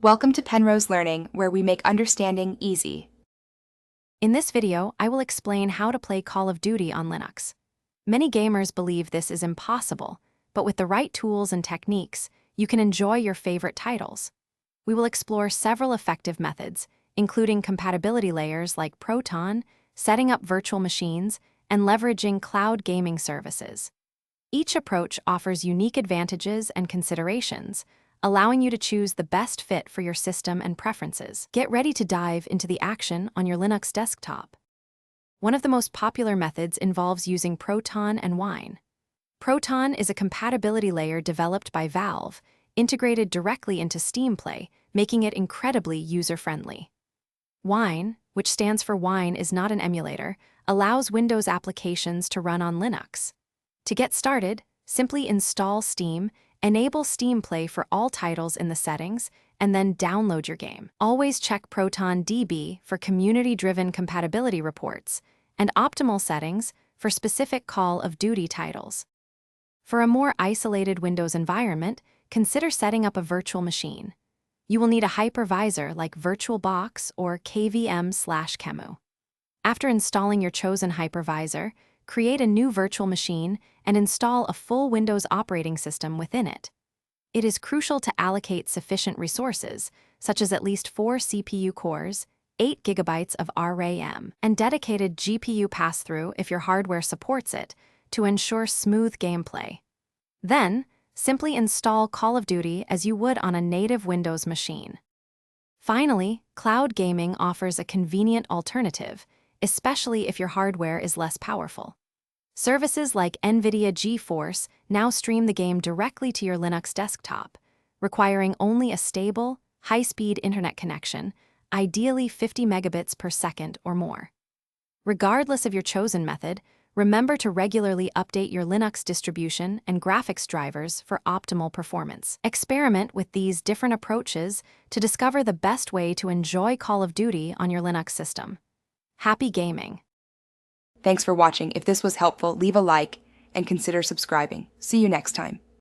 Welcome to Penrose Learning, where we make understanding easy. In this video, I will explain how to play Call of Duty on Linux. Many gamers believe this is impossible, but with the right tools and techniques, you can enjoy your favorite titles. We will explore several effective methods, including compatibility layers like Proton, setting up virtual machines, and leveraging cloud gaming services. Each approach offers unique advantages and considerations, allowing you to choose the best fit for your system and preferences. Get ready to dive into the action on your Linux desktop. One of the most popular methods involves using Proton and Wine. Proton is a compatibility layer developed by Valve, integrated directly into Steam Play, making it incredibly user-friendly. Wine, which stands for Wine is not an emulator, allows Windows applications to run on Linux. To get started, simply install Steam, enable Steam Play for all titles in the settings, and then download your game. Always check Proton DB for community-driven compatibility reports and optimal settings for specific Call of Duty titles. For a more isolated Windows environment, consider setting up a virtual machine. You will need a hypervisor like VirtualBox or KVM/Qemu. After installing your chosen hypervisor, create a new virtual machine and install a full Windows operating system within it. It is crucial to allocate sufficient resources, such as at least 4 CPU cores, 8 GB of RAM, and dedicated GPU pass-through if your hardware supports it, to ensure smooth gameplay. Then, simply install Call of Duty as you would on a native Windows machine. Finally, cloud gaming offers a convenient alternative, especially if your hardware is less powerful. Services like NVIDIA GeForce now stream the game directly to your Linux desktop, requiring only a stable, high-speed internet connection, ideally 50 megabits per second or more. Regardless of your chosen method, remember to regularly update your Linux distribution and graphics drivers for optimal performance. Experiment with these different approaches to discover the best way to enjoy Call of Duty on your Linux system. Happy gaming! Thanks for watching. If this was helpful, leave a like and consider subscribing. See you next time.